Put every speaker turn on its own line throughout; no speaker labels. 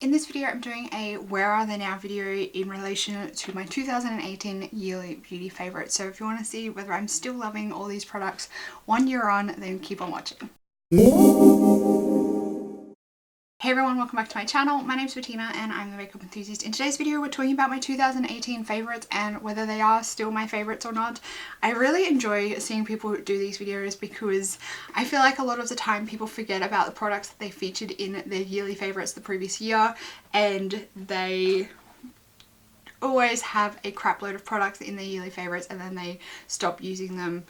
In this video, I'm doing a where are they now video in relation to my 2018 yearly beauty favorites. So if you want to see whether I'm still loving all these products 1 year on, then keep on watching. Hey everyone, welcome back to my channel. My name's Bettina and I'm the makeup enthusiast. In today's video, we're talking about my 2018 favorites and whether they are still my favorites or not. I really enjoy seeing people do these videos because I feel like a lot of the time people forget about the products that they featured in their yearly favorites the previous year, and they always have a crap load of products in their yearly favorites and then they stop using them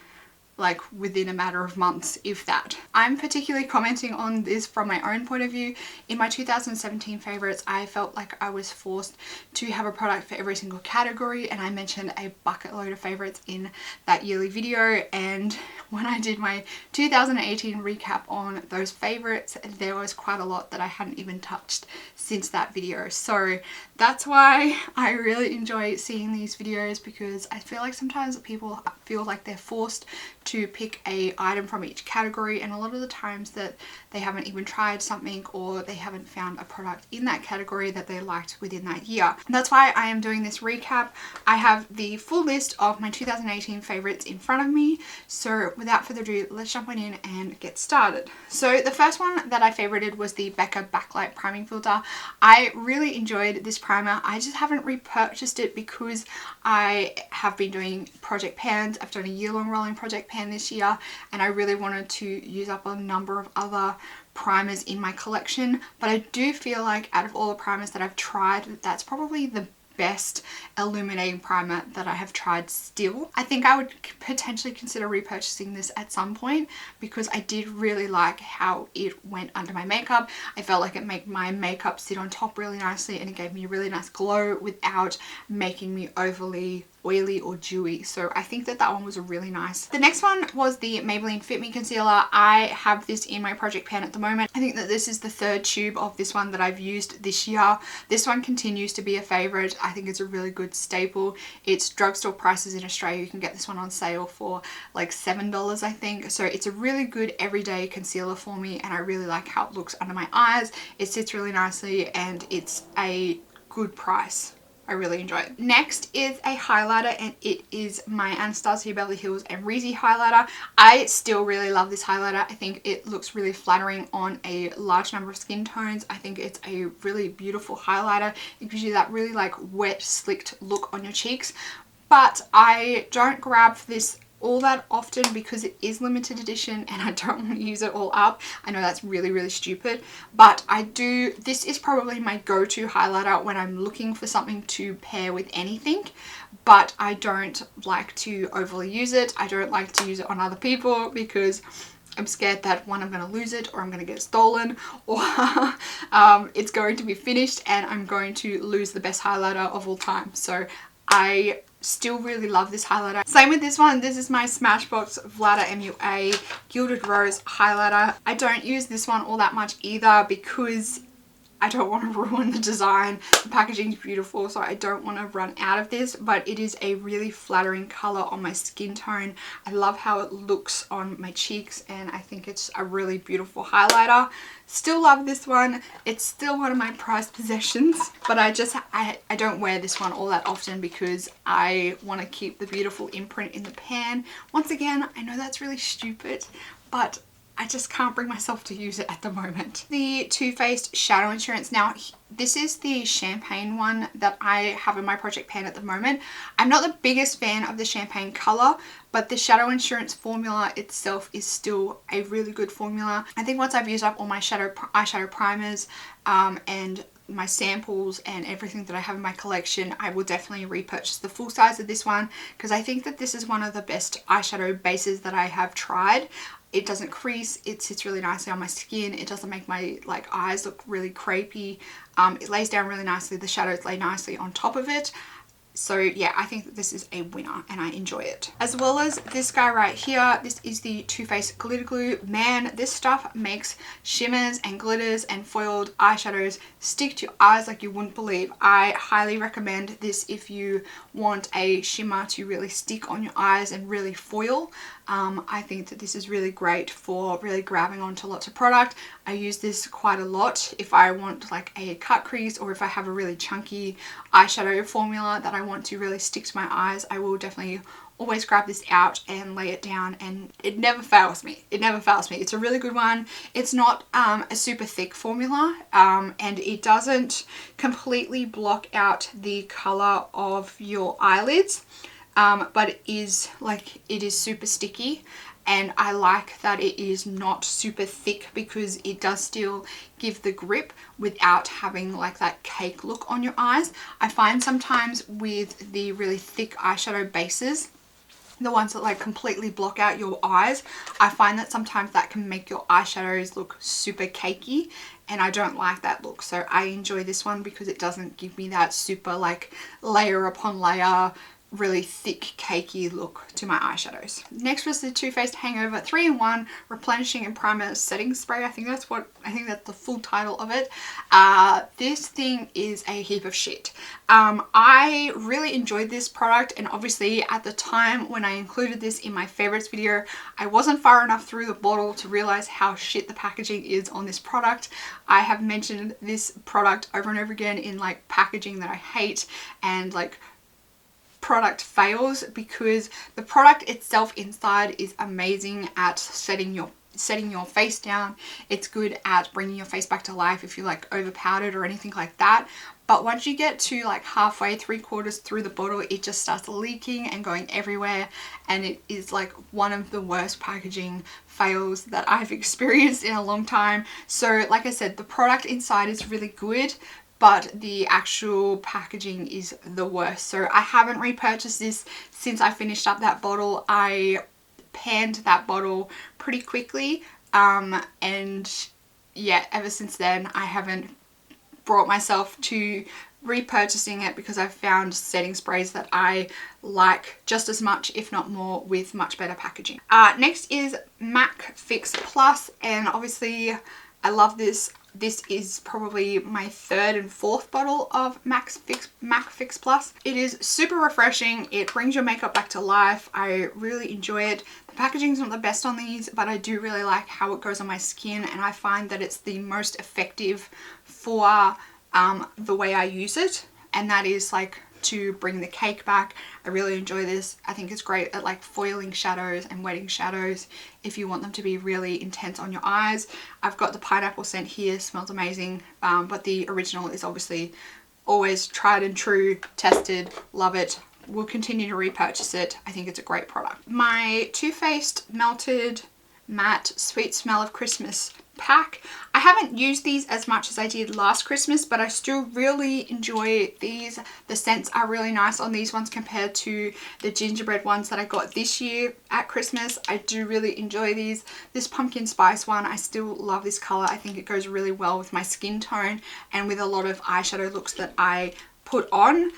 like within a matter of months, if that. I'm particularly commenting on this from my own point of view. In my 2017 favorites, I felt like I was forced to have a product for every single category, and I mentioned a bucket load of favorites in that yearly video. And when I did my 2018 recap on those favorites, there was quite a lot that I hadn't even touched since that video. So that's why I really enjoy seeing these videos, because I feel like sometimes people feel like they're forced to pick a item from each category, and a lot of the times that they haven't even tried something or they haven't found a product in that category that they liked within that year. And that's why I am doing this recap. I have the full list of my 2018 favorites in front of me, so without further ado, let's jump on in and get started. So the first one that I favorited was the Becca Backlight priming filter. I really enjoyed this primer. I just haven't repurchased it because I have been doing project pans. I've done a year-long rolling project pan this year, and I really wanted to use up a number of other primers in my collection. But I do feel like out of all the primers that I've tried, that's probably the best illuminating primer that I have tried still. I think I would potentially consider repurchasing this at some point because I did really like how it went under my makeup. I felt like it made my makeup sit on top really nicely, and it gave me a really nice glow without making me overly oily or dewy. So I think that that one was really nice. The next one was the Maybelline Fit Me Concealer. I have this in my project pan at the moment. I think that this is the third tube of this one that I've used this year. This one continues to be a favorite. I think it's a really good staple. It's drugstore prices in Australia. You can get this one on sale for like $7, I think. So it's a really good everyday concealer for me, and I really like how it looks under my eyes. It sits really nicely and it's a good price. I really enjoy it. Next is a highlighter, and it is my Anastasia Beverly Hills Amrezy highlighter. I still really love this highlighter. I think it looks really flattering on a large number of skin tones. I think it's a really beautiful highlighter. It gives you that really like wet, slicked look on your cheeks. But I don't grab for this all that often because it is limited edition and I don't want to use it all up. I know that's really stupid, but I do. This is probably my go-to highlighter when I'm looking for something to pair with anything, but I don't like to overly use it. I don't like to use it on other people because I'm scared that one, I'm going to lose it, or I'm going to get stolen, or it's going to be finished and I'm going to lose the best highlighter of all time. So I still really love this highlighter. Same with this one. This is my Smashbox Vlada MUA Gilded Rose highlighter. I don't use this one all that much either because I don't want to ruin the design. The packaging is beautiful, so I don't want to run out of this, but it is a really flattering color on my skin tone. I love how it looks on my cheeks, and I think it's a really beautiful highlighter. Still love this one. It's still one of my prized possessions, but I don't wear this one all that often because I want to keep the beautiful imprint in the pan. Once again, I know that's really stupid, but I just can't bring myself to use it at the moment. The Too Faced Shadow Insurance. Now, this is the champagne one that I have in my project pan at the moment. I'm not the biggest fan of the champagne color, but the Shadow Insurance formula itself is still a really good formula. I think once I've used up all my eyeshadow primers and my samples and everything that I have in my collection, I will definitely repurchase the full size of this one because I think that this is one of the best eyeshadow bases that I have tried. It doesn't crease, it sits really nicely on my skin, it doesn't make my like eyes look really crepey, it lays down really nicely, the shadows lay nicely on top of it. So yeah, I think that this is a winner and I enjoy it. As well as this guy right here, this is the Too Faced Glitter Glue. Man, this stuff makes shimmers and glitters and foiled eyeshadows stick to your eyes like you wouldn't believe. I highly recommend this if you want a shimmer to really stick on your eyes and really foil. I think that this is really great for really grabbing onto lots of product. I use this quite a lot if I want like a cut crease, or if I have a really chunky eyeshadow formula that I want to really stick to my eyes. I will definitely always grab this out and lay it down, and it never fails me. It never fails me. It's a really good one. It's not a super thick formula, and it doesn't completely block out the color of your eyelids, but it is super sticky. And I like that it is not super thick, because it does still give the grip without having like that cake look on your eyes. I find sometimes with the really thick eyeshadow bases, the ones that like completely block out your eyes, I find that sometimes that can make your eyeshadows look super cakey, and I don't like that look. So I enjoy this one because it doesn't give me that super like layer upon layer, really thick cakey look to my eyeshadows. Next was the Too Faced Hangover 3-in-1 Replenishing and Primer Setting Spray. I think that's the full title of it. This thing is a heap of shit. I really enjoyed this product, and obviously at the time when I included this in my favorites video, I wasn't far enough through the bottle to realize how shit the packaging is on this product. I have mentioned this product over and over again in like packaging that I hate and like product fails, because the product itself inside is amazing at setting your face down. It's good at bringing your face back to life if you like over powdered or anything like that. But once you get to like halfway, 3/4 through the bottle, it just starts leaking and going everywhere, and it is like one of the worst packaging fails that I've experienced in a long time. So like I said, the product inside is really good, but the actual packaging is the worst. So I haven't repurchased this since I finished up that bottle. I panned that bottle pretty quickly, and yeah, ever since then I haven't brought myself to repurchasing it, because I've found setting sprays that I like just as much, if not more, with much better packaging. Next is MAC Fix Plus, and obviously I love this. This is probably my 3rd and 4th bottle of MAC Fix Plus. It is super refreshing. It brings your makeup back to life. I really enjoy it. The packaging's not the best on these, but I do really like how it goes on my skin, and I find that it's the most effective for the way I use it, and that is like to bring the cake back. I really enjoy this. I think it's great at like foiling shadows and wetting shadows if you want them to be really intense on your eyes. I've got the pineapple scent here, smells amazing, but the original is obviously always tried and true, tested, love it. We'll continue to repurchase it. I think it's a great product. My Too Faced Melted Matte Sweet Smell of Christmas pack. I haven't used these as much as I did last Christmas, but I still really enjoy these. The scents are really nice on these ones compared to the gingerbread ones that I got this year at Christmas. I do really enjoy these. This pumpkin spice one, I still love this color. I think it goes really well with my skin tone and with a lot of eyeshadow looks that I put on.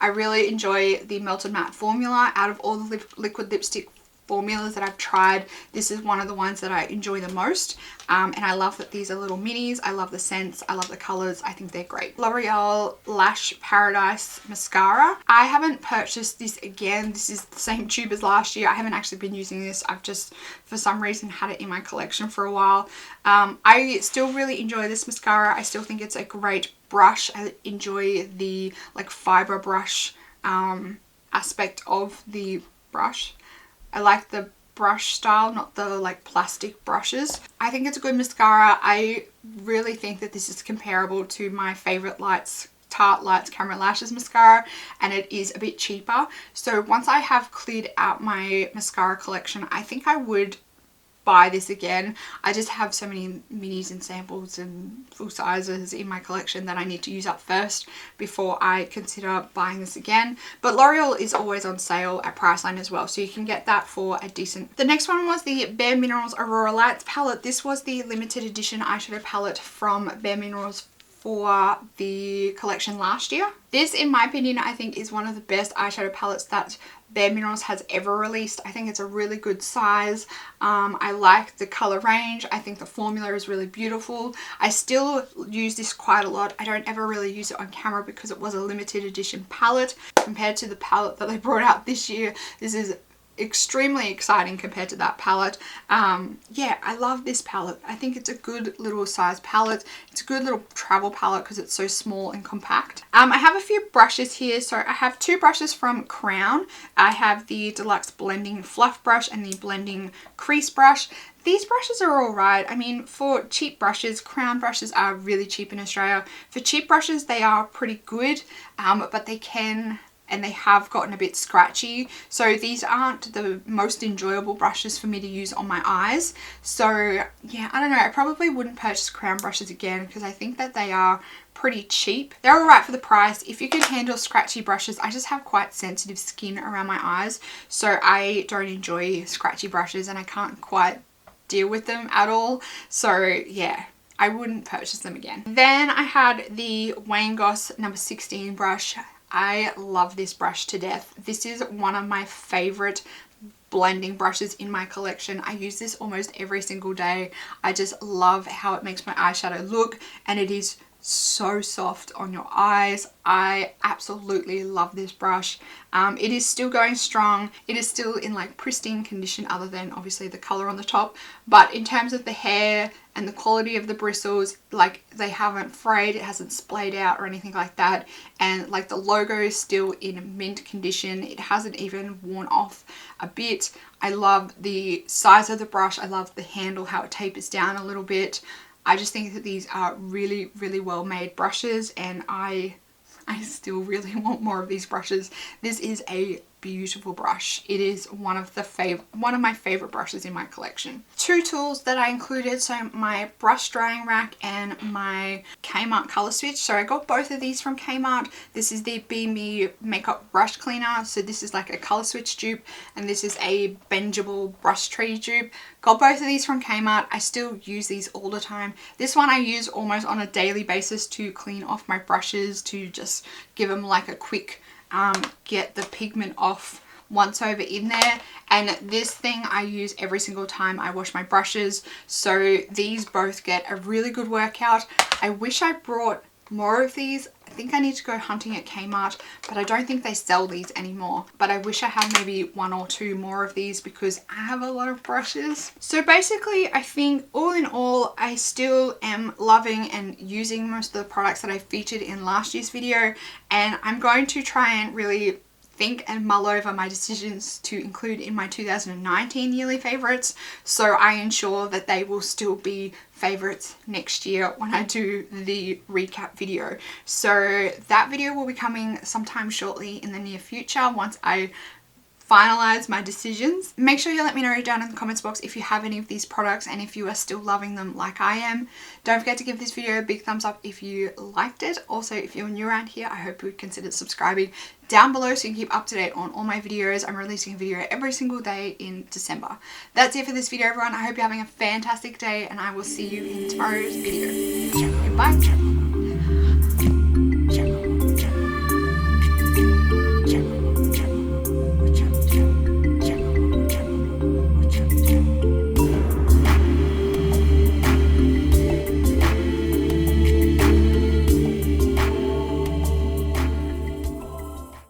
I really enjoy the Melted Matte formula. Out of all the liquid lipstick formulas that I've tried, this is one of the ones that I enjoy the most, and I love that these are little minis. I love the scents, I love the colors, I think they're great. L'Oreal Lash Paradise Mascara. I haven't purchased this again. This is the same tube as last year. I haven't actually been using this. I've just for some reason had it in my collection for a while. I still really enjoy this mascara. I still think it's a great brush. I enjoy the like fiber brush aspect of the brush. I like the brush style, not the like plastic brushes. I think it's a good mascara. I really think that this is comparable to my favorite Tarte Lights Camera Lashes mascara, and it is a bit cheaper. So once I have cleared out my mascara collection, I think I would buy this again. I just have so many minis and samples and full sizes in my collection that I need to use up first before I consider buying this again. But L'Oreal is always on sale at Priceline as well, so you can get that for a decent. The next one was the Bareminerals Aurora Lights palette. This was the limited edition eyeshadow palette from Bareminerals for the collection last year. This, in my opinion, I think is one of the best eyeshadow palettes that Bareminerals has ever released. I think it's a really good size. I like the color range. I think the formula is really beautiful. I still use this quite a lot. I don't ever really use it on camera because it was a limited edition palette. Compared to the palette that they brought out this year, this is extremely exciting compared to that palette. Yeah, I love this palette. I think it's a good little size palette. It's a good little travel palette because it's so small and compact. I have a few brushes here. So I have two brushes from Crown. I have the Deluxe Blending Fluff Brush and the Blending Crease Brush. These brushes are alright. I mean, for cheap brushes, Crown brushes are really cheap in Australia. For cheap brushes, they are pretty good, but they can, and they have gotten a bit scratchy. So these aren't the most enjoyable brushes for me to use on my eyes. So yeah, I don't know. I probably wouldn't purchase Crown brushes again because I think that they are pretty cheap. They're alright for the price. If you can handle scratchy brushes, I just have quite sensitive skin around my eyes. So I don't enjoy scratchy brushes and I can't quite deal with them at all. So yeah, I wouldn't purchase them again. Then I had the Wayne Goss number 16 brush. I love this brush to death. This is one of my favorite blending brushes in my collection. I use this almost every single day. I just love how it makes my eyeshadow look, and it is so soft on your eyes. I absolutely love this brush. It is still going strong. It is still in like pristine condition other than obviously the color on the top, but in terms of the hair and the quality of the bristles, like they haven't frayed, it hasn't splayed out or anything like that, and like the logo is still in mint condition. It hasn't even worn off a bit. I love the size of the brush. I love the handle, how it tapers down a little bit. I just think that these are really, really well made brushes, and I still really want more of these brushes. This is a beautiful brush. It is one of my favorite brushes in my collection. Two tools that I included, so my brush drying rack and my Kmart color switch. So I got both of these from Kmart. This is the Be Me makeup brush cleaner. So this is like a color switch dupe, and this is a bendable brush tray dupe. Got both of these from Kmart. I still use these all the time. This one I use almost on a daily basis to clean off my brushes, to just give them like a quick get the pigment off once over in there. And this thing I use every single time I wash my brushes. So these both get a really good workout. I wish I brought more of these. I think I need to go hunting at Kmart, but I don't think they sell these anymore. But I wish I had maybe one or two more of these because I have a lot of brushes. So basically, I think all in all, I still am loving and using most of the products that I featured in last year's video, and I'm going to try and really think and mull over my decisions to include in my 2019 yearly favorites, so I ensure that they will still be favorites next year when I do the recap video. So that video will be coming sometime shortly in the near future once I finalize my decisions. Make sure you let me know down in the comments box if you have any of these products and if you are still loving them like I am. Don't forget to give this video a big thumbs up if you liked it. Also, if you're new around here, I hope you would consider subscribing down below so you can keep up to date on all my videos. I'm releasing a video every single day in December. That's it for this video, everyone. I hope you're having a fantastic day, and I will see you in tomorrow's video. Goodbye.